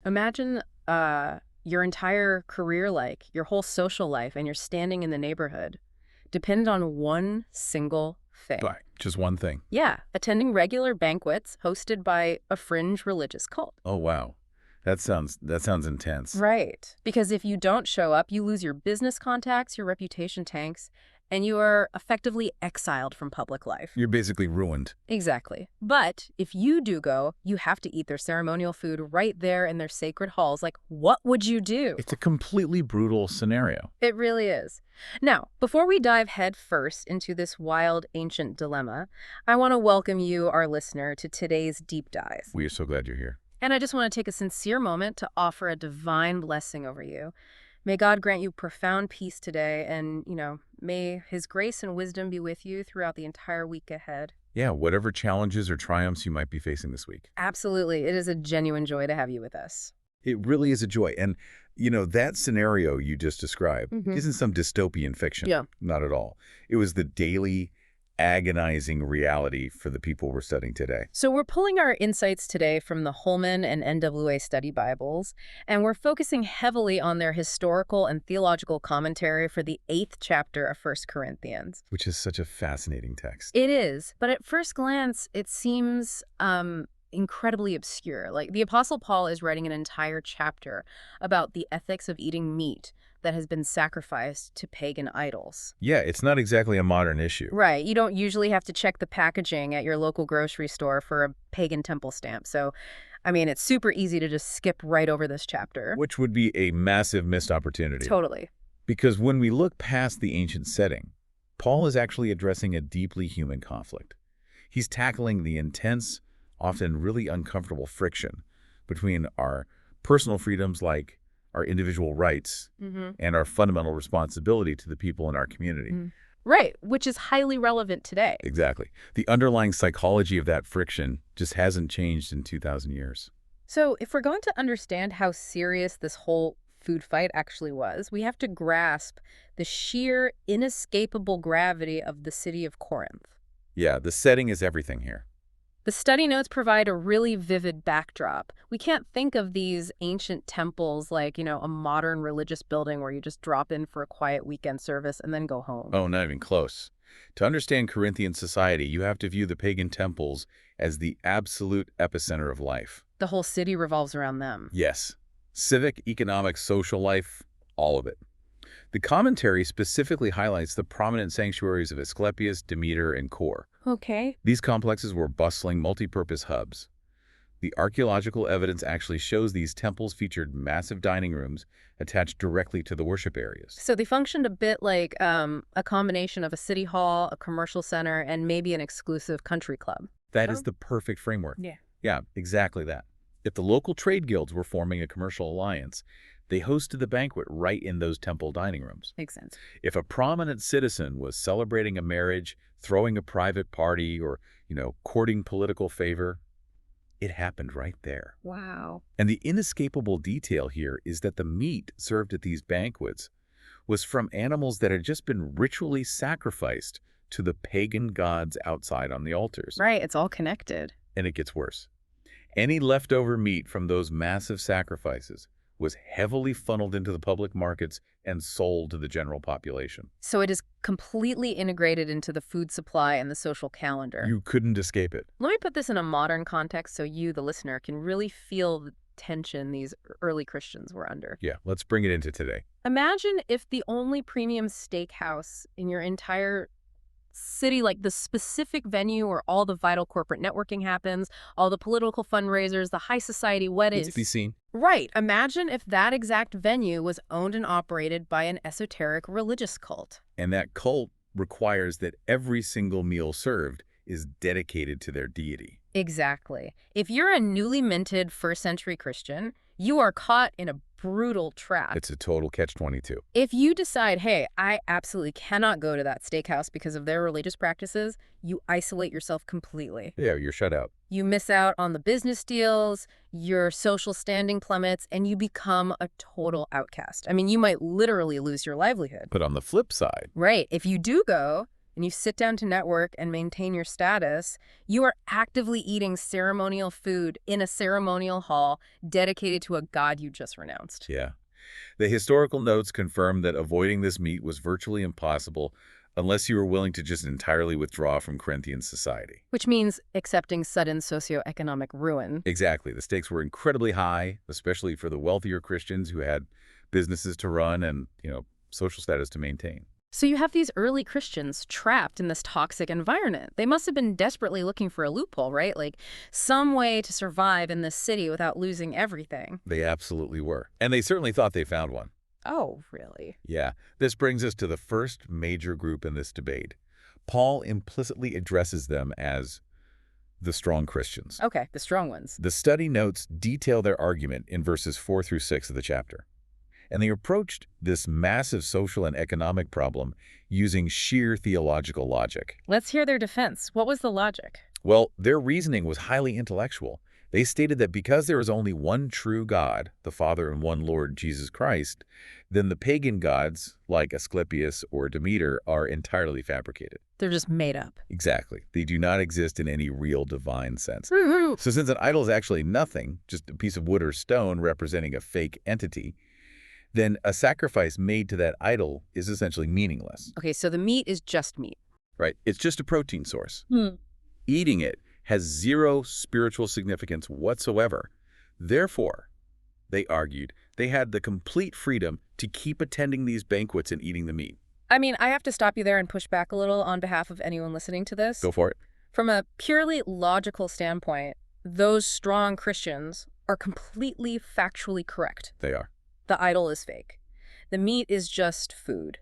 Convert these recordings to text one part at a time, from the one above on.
Imagine your entire career, like your whole social life, and you're standing in the neighborhood, dependent on one single thing. Right. Just one thing. Yeah, attending regular banquets hosted by a fringe religious cult. Oh, wow. That sounds intense. Right. Because if you don't show up, you lose your business contacts, your reputation tanks, and you are effectively exiled from public life. You're basically ruined. Exactly. But if you do go, you have to eat their ceremonial food right there in their sacred halls. Like, what would you do? It's a completely brutal scenario. It really is. Now, before we dive head first into this wild ancient dilemma, I want to welcome you, our listener, to today's deep dive. We are so glad you're here. And I just want to take a sincere moment to offer a divine blessing over you. May God grant you profound peace today, and, may His grace and wisdom be with you throughout the entire week ahead. Yeah, whatever challenges or triumphs you might be facing this week. Absolutely. It is a genuine joy to have you with us. It really is a joy. And, that scenario you just described isn't some dystopian fiction. Yeah. Not at all. It was the daily, agonizing reality for the people we're studying today. So we're pulling our insights today from the Holman and NWA study Bibles, and we're focusing heavily on their historical and theological commentary for the 8th chapter of 1 Corinthians. Which is such a fascinating text. It is, but at first glance, it seems incredibly obscure. Like, the Apostle Paul is writing an entire chapter about the ethics of eating meat that has been sacrificed to pagan idols. Yeah, it's not exactly a modern issue. Right. You don't usually have to check the packaging at your local grocery store for a pagan temple stamp. So, it's super easy to just skip right over this chapter. Which would be a massive missed opportunity. Totally. Because when we look past the ancient setting, Paul is actually addressing a deeply human conflict. He's tackling the intense, often really uncomfortable friction between our personal freedoms like our individual rights and our fundamental responsibility to the people in our community. Right, which is highly relevant today. Exactly. The underlying psychology of that friction just hasn't changed in 2,000 years. So if we're going to understand how serious this whole food fight actually was, we have to grasp the sheer, inescapable gravity of the city of Corinth. Yeah, the setting is everything here. The study notes provide a really vivid backdrop. We can't think of these ancient temples like, a modern religious building where you just drop in for a quiet weekend service and then go home. Oh, not even close. To understand Corinthian society, you have to view the pagan temples as the absolute epicenter of life. The whole city revolves around them. Yes. Civic, economic, social life, all of it. The commentary specifically highlights the prominent sanctuaries of Asclepius, Demeter, and Kore. Okay. These complexes were bustling, multi-purpose hubs. The archaeological evidence actually shows these temples featured massive dining rooms attached directly to the worship areas. So they functioned a bit like a combination of a city hall, a commercial center, and maybe an exclusive country club. That is the perfect framework. Yeah. Yeah, exactly that. If the local trade guilds were forming a commercial alliance, they hosted the banquet right in those temple dining rooms. Makes sense. If a prominent citizen was celebrating a marriage, throwing a private party, or, courting political favor, it happened right there. Wow. And the inescapable detail here is that the meat served at these banquets was from animals that had just been ritually sacrificed to the pagan gods outside on the altars. Right, it's all connected. And it gets worse. Any leftover meat from those massive sacrifices was heavily funneled into the public markets and sold to the general population. So it is completely integrated into the food supply and the social calendar. You couldn't escape it. Let me put this in a modern context so you, the listener, can really feel the tension these early Christians were under. Yeah, let's bring it into today. Imagine if the only premium steakhouse in your entire city, like the specific venue where all the vital corporate networking happens, all the political fundraisers, the high society weddings. It's to be seen. Right. Imagine if that exact venue was owned and operated by an esoteric religious cult. And that cult requires that every single meal served is dedicated to their deity. Exactly. If you're a newly minted first-century Christian, you are caught in a brutal trap. It's a total catch-22. If you decide, hey, I absolutely cannot go to that steakhouse because of their religious practices, you isolate yourself completely. Yeah, you're shut out. You miss out on the business deals, your social standing plummets, and you become a total outcast. You might literally lose your livelihood. But on the flip side, Right. If you do go, and you sit down to network and maintain your status, you are actively eating ceremonial food in a ceremonial hall dedicated to a god you just renounced. Yeah. The historical notes confirm that avoiding this meat was virtually impossible unless you were willing to just entirely withdraw from Corinthian society. Which means accepting sudden socioeconomic ruin. Exactly. The stakes were incredibly high, especially for the wealthier Christians who had businesses to run and, social status to maintain. So you have these early Christians trapped in this toxic environment. They must have been desperately looking for a loophole, right? Like some way to survive in this city without losing everything. They absolutely were. And they certainly thought they found one. Oh, really? Yeah. This brings us to the first major group in this debate. Paul implicitly addresses them as the strong Christians. Okay, the strong ones. The study notes detail their argument in verses 4 through 6 of the chapter. And they approached this massive social and economic problem using sheer theological logic. Let's hear their defense. What was the logic? Well, their reasoning was highly intellectual. They stated that because there is only one true God, the Father, and one Lord, Jesus Christ, then the pagan gods, like Asclepius or Demeter, are entirely fabricated. They're just made up. Exactly. They do not exist in any real divine sense. So since an idol is actually nothing, just a piece of wood or stone representing a fake entity, then a sacrifice made to that idol is essentially meaningless. Okay, so the meat is just meat. Right? It's just a protein source. Eating it has zero spiritual significance whatsoever. Therefore, they argued, they had the complete freedom to keep attending these banquets and eating the meat. I mean, I have to stop you there and push back a little on behalf of anyone listening to this. Go for it. From a purely logical standpoint, those strong Christians are completely factually correct. They are. The idol is fake. The meat is just food.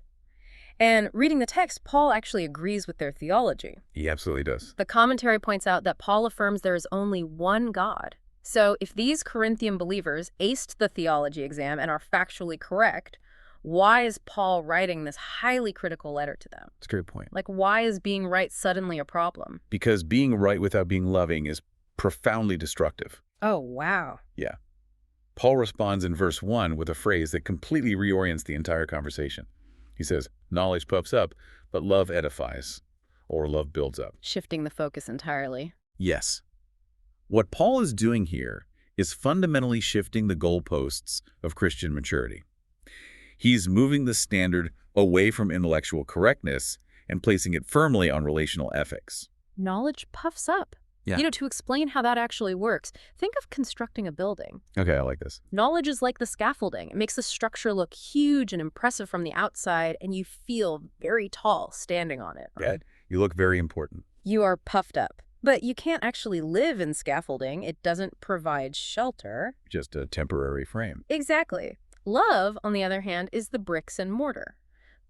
And reading the text, Paul actually agrees with their theology. He absolutely does. The commentary points out that Paul affirms there is only one God. So if these Corinthian believers aced the theology exam and are factually correct, why is Paul writing this highly critical letter to them? That's a great point. Like, why is being right suddenly a problem? Because being right without being loving is profoundly destructive. Oh, wow. Yeah. Paul responds in verse 1 with a phrase that completely reorients the entire conversation. He says, knowledge puffs up, but love edifies, or love builds up. Shifting the focus entirely. Yes. What Paul is doing here is fundamentally shifting the goalposts of Christian maturity. He's moving the standard away from intellectual correctness and placing it firmly on relational ethics. Knowledge puffs up. Yeah. To explain how that actually works, think of constructing a building. Okay, I like this. Knowledge is like the scaffolding. It makes the structure look huge and impressive from the outside, and you feel very tall standing on it. Yeah, you look very important. You are puffed up. But you can't actually live in scaffolding. It doesn't provide shelter. Just a temporary frame. Exactly. Love, on the other hand, is the bricks and mortar.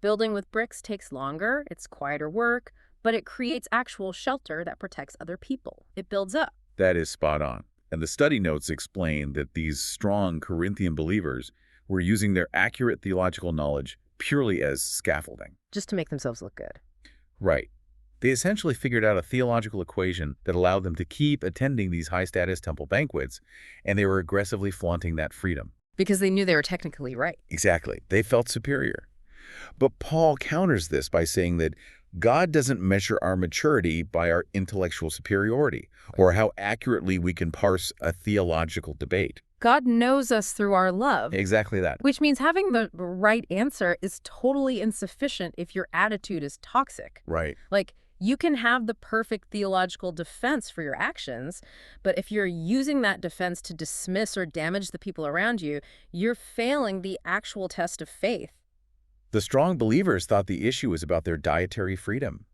Building with bricks takes longer, it's quieter work, but it creates actual shelter that protects other people. It builds up. That is spot on. And the study notes explain that these strong Corinthian believers were using their accurate theological knowledge purely as scaffolding. Just to make themselves look good. Right. They essentially figured out a theological equation that allowed them to keep attending these high-status temple banquets, and they were aggressively flaunting that freedom. Because they knew they were technically right. Exactly. They felt superior. But Paul counters this by saying that God doesn't measure our maturity by our intellectual superiority or how accurately we can parse a theological debate. God knows us through our love. Exactly that. Which means having the right answer is totally insufficient if your attitude is toxic. Right. Like, you can have the perfect theological defense for your actions, but if you're using that defense to dismiss or damage the people around you, you're failing the actual test of faith. The strong believers thought the issue was about their dietary freedom,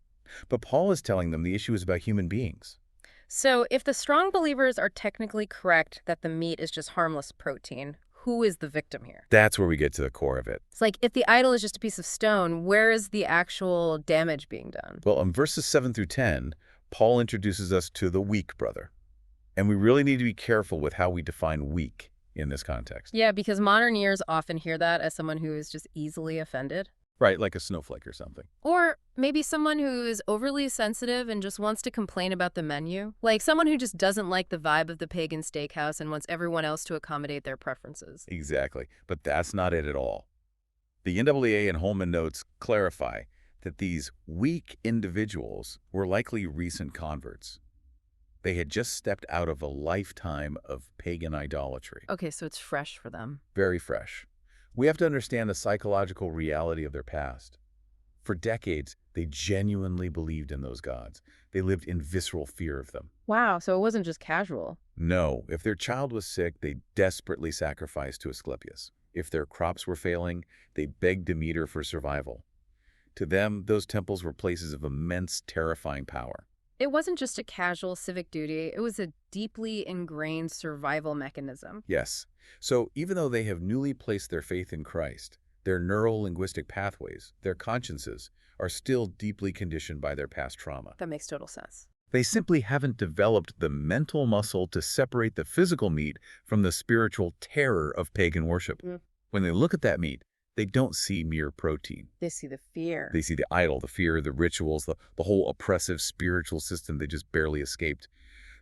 but Paul is telling them the issue is about human beings. So if the strong believers are technically correct that the meat is just harmless protein, who is the victim here? That's where we get to the core of it. It's like, if the idol is just a piece of stone, where is the actual damage being done? Well, in verses 7 through 10, Paul introduces us to the weak brother. And we really need to be careful with how we define weak in this context. Yeah, because modern ears often hear that as someone who is just easily offended. Right, like a snowflake or something. Or maybe someone who is overly sensitive and just wants to complain about the menu. Like someone who just doesn't like the vibe of the pagan steakhouse and wants everyone else to accommodate their preferences. Exactly. But that's not it at all. The NAA and Holman notes clarify that these weak individuals were likely recent converts. They had just stepped out of a lifetime of pagan idolatry. Okay, so it's fresh for them. Very fresh. We have to understand the psychological reality of their past. For decades, they genuinely believed in those gods. They lived in visceral fear of them. Wow, so it wasn't just casual. No, if their child was sick, they desperately sacrificed to Asclepius. If their crops were failing, they begged Demeter for survival. To them, those temples were places of immense, terrifying power. It wasn't just a casual civic duty, it was a deeply ingrained survival mechanism. Yes. So even though they have newly placed their faith in Christ, their neuro-linguistic pathways, their consciences, are still deeply conditioned by their past trauma. That makes total sense. They simply haven't developed the mental muscle to separate the physical meat from the spiritual terror of pagan worship. When they look at that meat, they don't see mere protein. They see the fear. They see the idol, the fear, the rituals, the whole oppressive spiritual system they just barely escaped.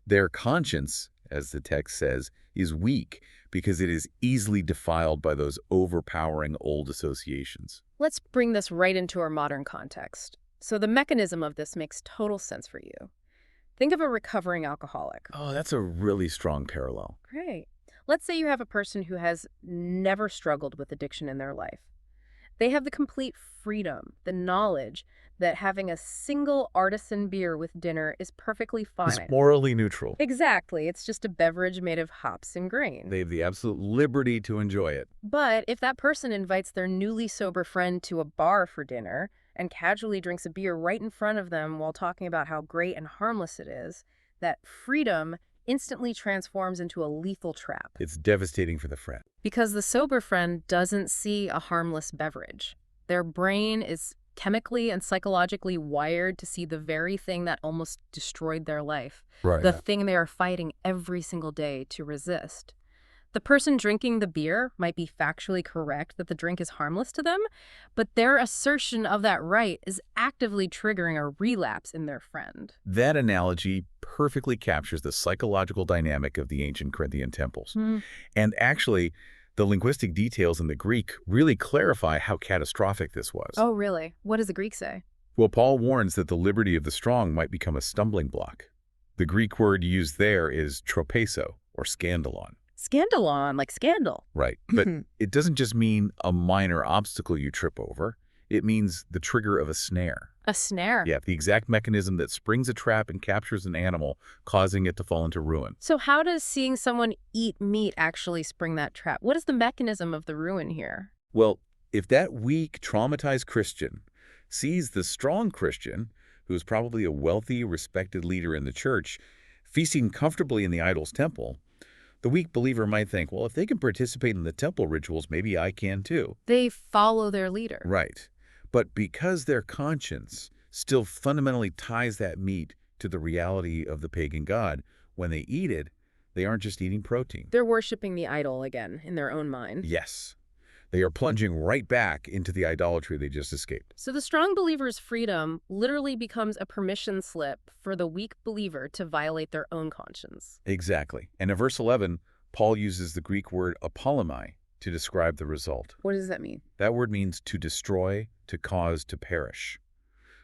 Their conscience, as the text says, is weak because it is easily defiled by those overpowering old associations. Let's bring this right into our modern context. So the mechanism of this makes total sense for you. Think of a recovering alcoholic. Oh, that's a really strong parallel. Great. Let's say you have a person who has never struggled with addiction in their life. They have the complete freedom, the knowledge that having a single artisan beer with dinner is perfectly fine. It's morally neutral. Exactly. It's just a beverage made of hops and grain. They have the absolute liberty to enjoy it. But if that person invites their newly sober friend to a bar for dinner and casually drinks a beer right in front of them while talking about how great and harmless it is, that freedom instantly transforms into a lethal trap. It's devastating for the friend. Because the sober friend doesn't see a harmless beverage. Their brain is chemically and psychologically wired to see the very thing that almost destroyed their life. Right. The thing they are fighting every single day to resist. The person drinking the beer might be factually correct that the drink is harmless to them, but their assertion of that right is actively triggering a relapse in their friend. That analogy perfectly captures the psychological dynamic of the ancient Corinthian temples. And actually, the linguistic details in the Greek really clarify how catastrophic this was. Oh, really? What does the Greek say? Well, Paul warns that the liberty of the strong might become a stumbling block. The Greek word used there is tropezo, or scandalon. Scandalon, like scandal. Right. But it doesn't just mean a minor obstacle you trip over. It means the trigger of a snare. A snare? Yeah, the exact mechanism that springs a trap and captures an animal, causing it to fall into ruin. So how does seeing someone eat meat actually spring that trap? What is the mechanism of the ruin here? Well, if that weak, traumatized Christian sees the strong Christian, who is probably a wealthy, respected leader in the church, feasting comfortably in the idol's temple, the weak believer might think, well, if they can participate in the temple rituals, maybe I can too. They follow their leader. Right. But because their conscience still fundamentally ties that meat to the reality of the pagan god, when they eat it, they aren't just eating protein. They're worshiping the idol again in their own mind. Yes. They are plunging right back into the idolatry they just escaped. So the strong believer's freedom literally becomes a permission slip for the weak believer to violate their own conscience. Exactly. And in verse 11, Paul uses the Greek word apollemai to describe the result. What does that mean? That word means to destroy, to cause to perish.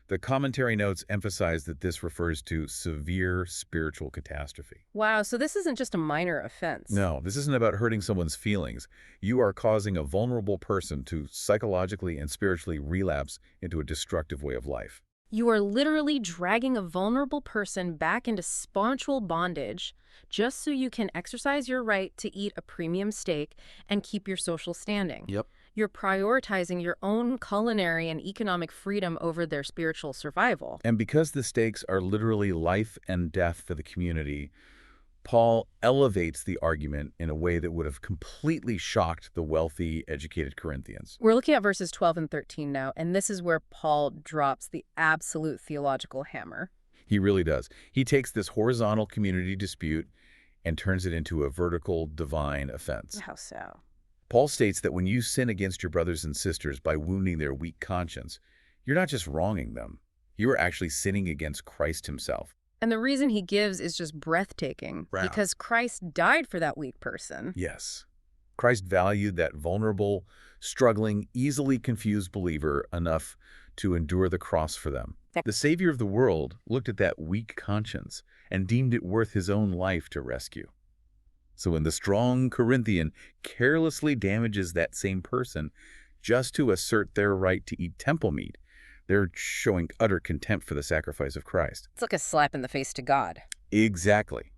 The commentary notes emphasize that this refers to severe spiritual catastrophe. Wow, so this isn't just a minor offense. No, this isn't about hurting someone's feelings. You are causing a vulnerable person to psychologically and spiritually relapse into a destructive way of life. You are literally dragging a vulnerable person back into spiritual bondage just so you can exercise your right to eat a premium steak and keep your social standing. Yep. You're prioritizing your own culinary and economic freedom over their spiritual survival. And because the stakes are literally life and death for the community, Paul elevates the argument in a way that would have completely shocked the wealthy, educated Corinthians. We're looking at verses 12 and 13 now, and this is where Paul drops the absolute theological hammer. He really does. He takes this horizontal community dispute and turns it into a vertical divine offense. How so? Paul states that when you sin against your brothers and sisters by wounding their weak conscience, you're not just wronging them. You are actually sinning against Christ himself. And the reason he gives is just breathtaking. Wow. Because Christ died for that weak person. Yes. Christ valued that vulnerable, struggling, easily confused believer enough to endure the cross for them. The Savior of the world looked at that weak conscience and deemed it worth his own life to rescue. So when the strong Corinthian carelessly damages that same person just to assert their right to eat temple meat, they're showing utter contempt for the sacrifice of Christ. It's like a slap in the face to God. Exactly.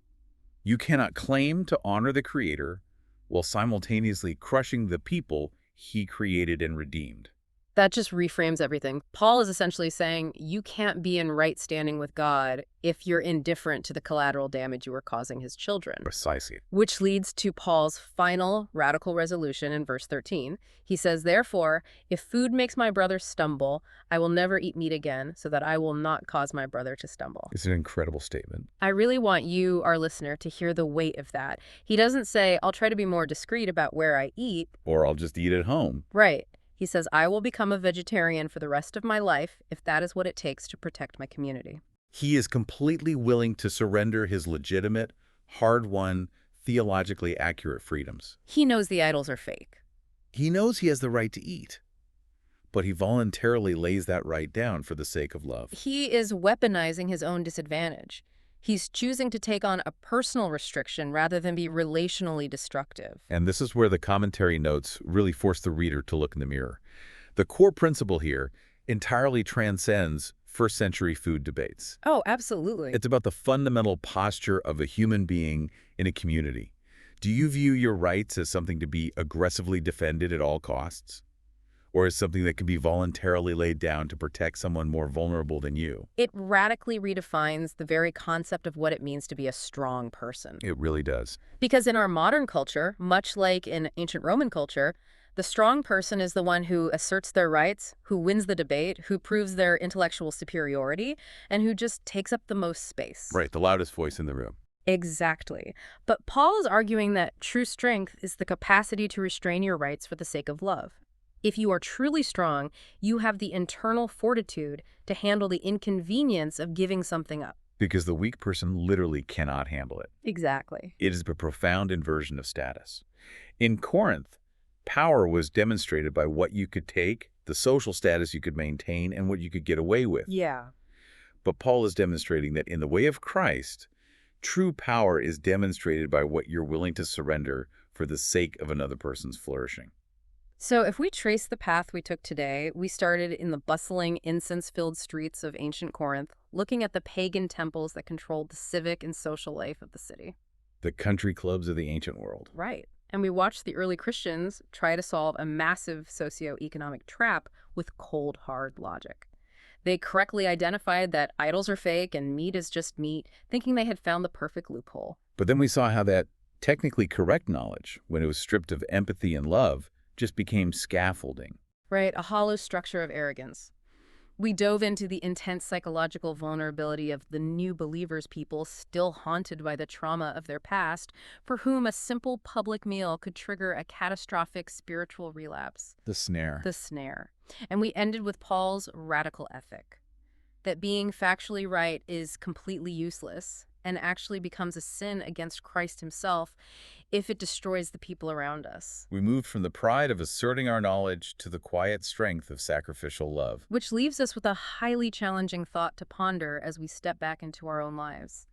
You cannot claim to honor the Creator while simultaneously crushing the people he created and redeemed. That just reframes everything. Paul is essentially saying you can't be in right standing with God if you're indifferent to the collateral damage you are causing his children. Precisely. Which leads to Paul's final radical resolution in verse 13. He says, "Therefore, if food makes my brother stumble, I will never eat meat again, so that I will not cause my brother to stumble." It's an incredible statement. I really want you, our listener, to hear the weight of that. He doesn't say, "I'll try to be more discreet about where I eat." Or I'll just eat at home. Right. He says, "I will become a vegetarian for the rest of my life if that is what it takes to protect my community." He is completely willing to surrender his legitimate, hard-won, theologically accurate freedoms. He knows the idols are fake. He knows he has the right to eat, but he voluntarily lays that right down for the sake of love. He is weaponizing his own disadvantage. He's choosing to take on a personal restriction rather than be relationally destructive. And this is where the commentary notes really force the reader to look in the mirror. The core principle here entirely transcends first-century food debates. Oh, absolutely. It's about the fundamental posture of a human being in a community. Do you view your rights as something to be aggressively defended at all costs? Or as something that can be voluntarily laid down to protect someone more vulnerable than you? It radically redefines the very concept of what it means to be a strong person. It really does. Because in our modern culture, much like in ancient Roman culture, the strong person is the one who asserts their rights, who wins the debate, who proves their intellectual superiority, and who just takes up the most space. Right, the loudest voice in the room. Exactly. But Paul is arguing that true strength is the capacity to restrain your rights for the sake of love. If you are truly strong, you have the internal fortitude to handle the inconvenience of giving something up. Because the weak person literally cannot handle it. Exactly. It is a profound inversion of status. In Corinth, power was demonstrated by what you could take, the social status you could maintain, and what you could get away with. Yeah. But Paul is demonstrating that in the way of Christ, true power is demonstrated by what you're willing to surrender for the sake of another person's flourishing. So if we trace the path we took today, we started in the bustling, incense-filled streets of ancient Corinth, looking at the pagan temples that controlled the civic and social life of the city. The country clubs of the ancient world. Right. And we watched the early Christians try to solve a massive socioeconomic trap with cold, hard logic. They correctly identified that idols are fake and meat is just meat, thinking they had found the perfect loophole. But then we saw how that technically correct knowledge, when it was stripped of empathy and love, just became scaffolding. Right, a hollow structure of arrogance. We dove into the intense psychological vulnerability of the new believers, people still haunted by the trauma of their past, for whom a simple public meal could trigger a catastrophic spiritual relapse. The snare. The snare. And we ended with Paul's radical ethic, that being factually right is completely useless and actually becomes a sin against Christ himself if it destroys the people around us. We moved from the pride of asserting our knowledge to the quiet strength of sacrificial love. Which leaves us with a highly challenging thought to ponder as we step back into our own lives.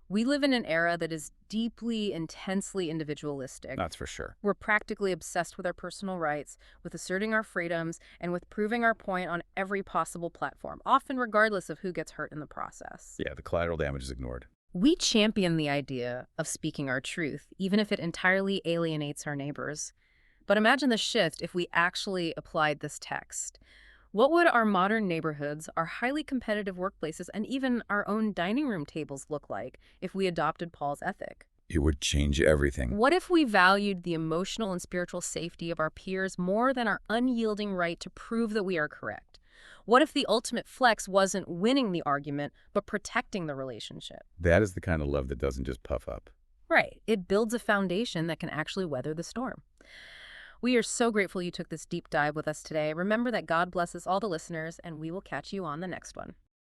We live in an era that is deeply, intensely individualistic. That's for sure. We're practically obsessed with our personal rights, with asserting our freedoms, and with proving our point on every possible platform, often regardless of who gets hurt in the process. Yeah, the collateral damage is ignored. We champion the idea of speaking our truth, even if it entirely alienates our neighbors. But imagine the shift if we actually applied this text. What would our modern neighborhoods, our highly competitive workplaces, and even our own dining room tables look like if we adopted Paul's ethic? It would change everything. What if we valued the emotional and spiritual safety of our peers more than our unyielding right to prove that we are correct? What if the ultimate flex wasn't winning the argument, but protecting the relationship? That is the kind of love that doesn't just puff up. Right. It builds a foundation that can actually weather the storm. We are so grateful you took this deep dive with us today. Remember that God blesses all the listeners, and we will catch you on the next one.